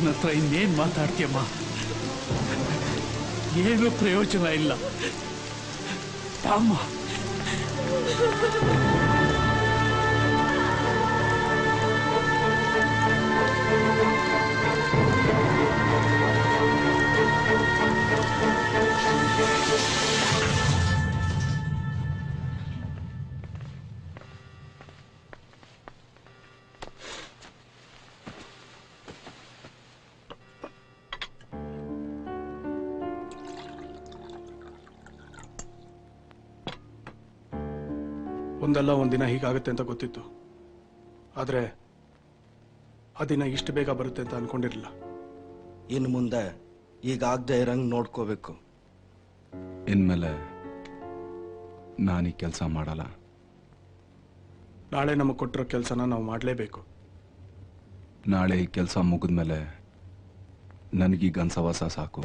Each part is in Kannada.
ನನ್ನ ಹತ್ರ ಇನ್ನೇನು ಮಾತಾಡ್ತೀಯಮ್ಮ? ಏನು ಪ್ರಯೋಜನ ಇಲ್ಲ. ಅಮ್ಮ ಒಂದಲ್ಲ ಒಂದಿನ ಹೀಗಾಗುತ್ತೆ ಅಂತ ಗೊತ್ತಿತ್ತು. ಆದ್ರೆ ಆ ದಿನ ಇಷ್ಟು ಬೇಗ ಬರುತ್ತೆ ಅಂತ ಅನ್ಕೊಂಡಿರಲಿಲ್ಲ. ಇನ್ನು ಮುಂದೆ ಈಗಾಗದೆ ಇರಂಗ್ ನೋಡ್ಕೋಬೇಕು. ಇನ್ಮೇಲೆ ನಾನೀ ಕೆಲಸ ಮಾಡಲ್ಲ. ನಾಳೆ ನಮಗೆ ಕೊಟ್ಟಿರೋ ಕೆಲಸನ ನಾವು ಮಾಡಲೇಬೇಕು. ನಾಳೆ ಈ ಕೆಲಸ ಮುಗಿದ್ಮೇಲೆ ನನಗೀಗ ಅನ್ಸವಾಸ ಸಾಕು.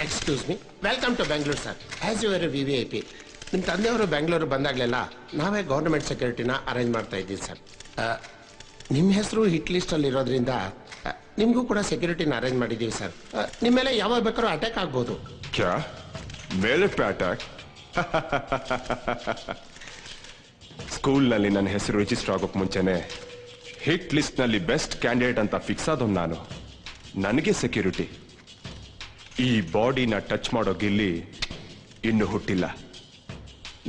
Excuse me, welcome to Bengaluru sir. As you are a VVIP. ನಿಮ್ಮ ತಂದೆಯವರು ಬೆಂಗಳೂರು ಬಂದಾಗಲೆಲ್ಲ ನಾವೇ ಗೌರ್ಮೆಂಟ್ ಸೆಕ್ಯೂರಿಟಿನ ಅರೇಂಜ್ ಮಾಡ್ತಾ ಇದ್ದೀವಿ ಸರ್. ನಿಮ್ಮ ಹೆಸರು ಹಿಟ್ ಲಿಸ್ಟಲ್ಲಿ ಇರೋದ್ರಿಂದ ನಿಮಗೂ ಕೂಡ ಸೆಕ್ಯೂರಿಟಿನ ಅರೇಂಜ್ ಮಾಡಿದ್ದೀವಿ ಸರ್. ನಿಮ್ಮ ಮೇಲೆ ಯಾವಾಗ ಬೇಕಾದ್ರೂ ಅಟ್ಯಾಕ್ ಆಗ್ಬೋದು. ಕ್ಯಾ ಮೇಲೆ ಪೇ ಅಟ್ಯಾಕ್? ಸ್ಕೂಲ್ನಲ್ಲಿ ನನ್ನ ಹೆಸರು ರಿಜಿಸ್ಟರ್ ಆಗೋಕ್ ಮುಂಚೆನೆ ಹಿಟ್ ಲಿಸ್ಟ್ನಲ್ಲಿ ಬೆಸ್ಟ್ ಕ್ಯಾಂಡಿಡೇಟ್ ಅಂತ ಫಿಕ್ಸ್ ಆದವ್ ನಾನು. ನನಗೆ ಸೆಕ್ಯೂರಿಟಿ. ಈ ಬಾಡಿನ ಟಚ್ ಮಾಡೋ ಗಿಲ್ಲಿ ಇನ್ನು ಹುಟ್ಟಿಲ್ಲ.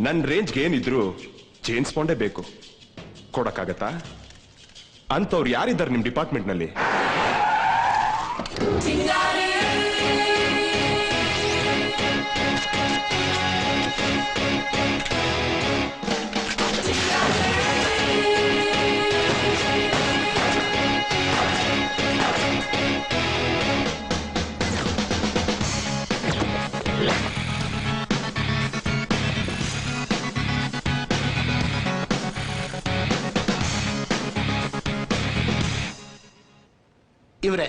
ನನ್ನ ರೇಂಜ್ಗೆ ಏನಿದ್ರು ಜೇಮ್ಸ್ ಬಾಂಡೇ ಬೇಕು. ಕೊಡಕ್ಕಾಗತ್ತಾ? ಅಂತವ್ರು ಯಾರಿದ್ದಾರೆ ನಿಮ್ಮ ಡಿಪಾರ್ಟ್ಮೆಂಟ್ನಲ್ಲಿ? ಇವರೇ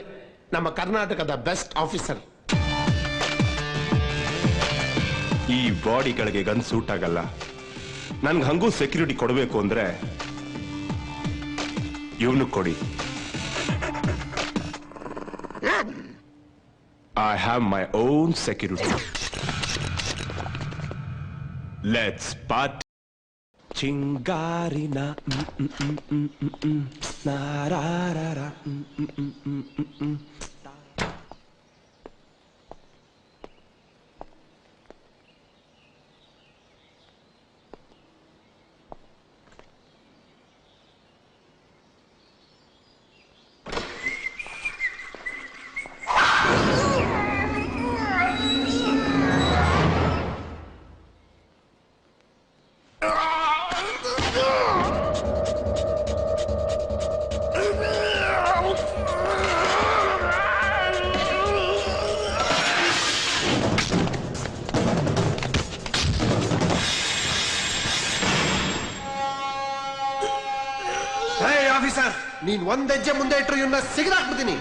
ನಮ್ಮ ಕರ್ನಾಟಕದ ಬೆಸ್ಟ್ ಆಫೀಸರ್. ಈ ಬಾಡಿಗಳಿಗೆ ಗನ್ ಸೂಟ್ ಆಗಲ್ಲ. ನನ್ಗೆ ಹಂಗೂ ಸೆಕ್ಯೂರಿಟಿ ಕೊಡಬೇಕು ಅಂದ್ರೆ ಇವನು ಕೊಡಿ. I have my own security. Let's part. ಚಿಂಗಾರಿನ ನಾರಾರ. ಆಫೀಸರ್, ನೀನ್ ಒಂದ್ ಹೆಜ್ಜೆ ಮುಂದೆ ಇಟ್ಟರು ಇವನ್ನ ಸಿಗದಾಕ್ಬಿಡ್ತೀನಿ.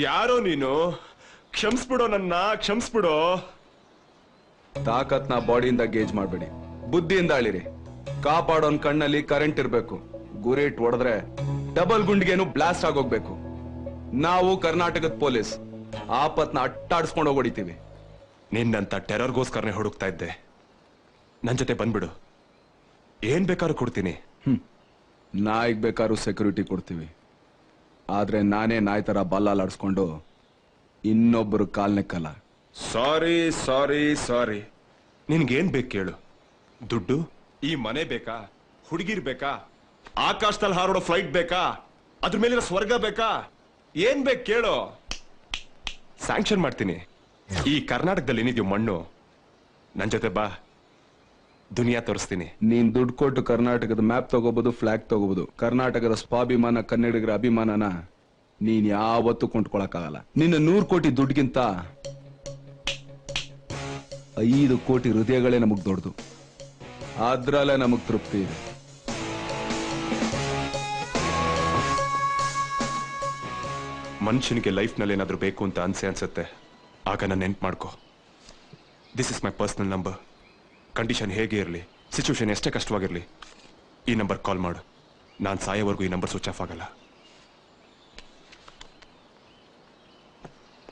ಯಾರೋ ನೀನು? ಕ್ಷಮಿಸ್ಬಿಡೋ ನನ್ನ, ಕ್ಷಮಿಸ್ಬಿಡೋ. ತಾಕತ್ನ ಬಾಡಿಯಿಂದ ಗೇಜ್ ಮಾಡಬೇಡಿ, ಬುದ್ಧಿಯಿಂದ ಅಳಿರಿ. ಕಾಪಾಡೋನ್ ಕಣ್ಣಲ್ಲಿ ಕರೆಂಟ್ ಇರ್ಬೇಕು. ಗುರಿ ಇಟ್ಟು ಹೊಡೆದ್ರೆ ಡಬಲ್ ಗುಂಡಿಗೇನು ಬ್ಲಾಸ್ಟ್ ಆಗೋಗ್ಬೇಕು. ನಾವು ಕರ್ನಾಟಕದ ಪೊಲೀಸ್ ಆಪತ್ನ ಅಟ್ಟಾಡ್ಸ್ಕೊಂಡು ಹೊಡಿತೀವಿ. ನಿನ್ನಂತ ಟೆರರ್ಗೋಸ್ಕರನೇ ಹುಡುಕ್ತಾ ಇದ್ದೆ. ನನ್ ಜೊತೆ ಬಂದ್ಬಿಡು, ಏನ್ ಬೇಕಾದ್ರೂ ಕೊಡ್ತೀನಿ. ನಾಯಿಗ್ ಬೇಕಾದ್ರೂ ಸೆಕ್ಯೂರಿಟಿ ಕೊಡ್ತೀವಿ. ಆದ್ರೆ ನಾನೇ ನಾಯಿ ತರ ಬಲ್ಲಾಲಾಡ್ಸ್ಕೊಂಡು ಇನ್ನೊಬ್ಬರು ಕಾಲ್ನೆಕ್ಕಲ್ಲ. ಸಾರಿ ಸಾರಿ ಸಾರಿ. ನಿನ್ಗೇನ್ ಬೇಕು ಕೇಳು? ದುಡ್ಡು? ಈ ಮನೆ ಬೇಕಾ? ಹುಡುಗಿರ್ ಬೇಕಾ? ಆಕಾಶದಲ್ಲಿ ಹಾರೋಡೋ ಫ್ಲೈಟ್ ಬೇಕಾ? ಅದ್ರ ಮೇಲಿನ ಸ್ವರ್ಗ ಬೇಕಾ? ಏನ್ ಬೇಕು ಕೇಳು, ಸ್ಯಾಂಕ್ಷನ್ ಮಾಡ್ತೀನಿ. ಈ ಕರ್ನಾಟಕದಲ್ಲಿ ಏನಿದ್ಯೋ ಮಣ್ಣು, ನನ್ ಜೊತೆ ಬಾ, ದುನಿಯಾ ತೋರಿಸ್ತೀನಿ. ನೀನ್ ದುಡ್ಡು ಕೊಟ್ಟು ಕರ್ನಾಟಕದ ಮ್ಯಾಪ್ ತಗೋಬಹುದು, ಫ್ಲಾಗ್ ತಗೋಬಹುದು. ಕರ್ನಾಟಕದ ಸ್ವಾಭಿಮಾನ, ಕನ್ನಡಿಗರ ಅಭಿಮಾನನ ನೀನ್ ಯಾವತ್ತೂ ಕೊಂಡ್ಕೊಳಕ್ಕಾಗಲ್ಲ. ನಿನ್ನ 100 ಕೋಟಿ ದುಡ್ಡಿಗಿಂತ 5 ಕೋಟಿ ಹೃದಯಗಳೇ ನಮಗ್ ದೊಡ್ಡದು. ಅದ್ರಲ್ಲೇ ನಮಗ್ ತೃಪ್ತಿ ಇದೆ. ಮನುಷ್ಯನಿಗೆ ಲೈಫ್ನಲ್ಲಿ ಏನಾದ್ರೂ ಬೇಕು ಅಂತ ಅನ್ಸುತ್ತೆ, ಆಗ ನಾನು ನೆನ್ಪು ಮಾಡ್ಕೋ. This is my personal number. Condition ಹೇಗೆ ಇರಲಿ, ಸಿಚುವೇಶನ್ ಎಷ್ಟೇ ಕಷ್ಟವಾಗಿರಲಿ, ಈ ನಂಬರ್ ಕಾಲ್ ಮಾಡು. ನಾನು ಸಾಯೋವರೆಗೂ ಈ ನಂಬರ್ ಸ್ವಿಚ್ ಆಫ್ ಆಗಲ್ಲ.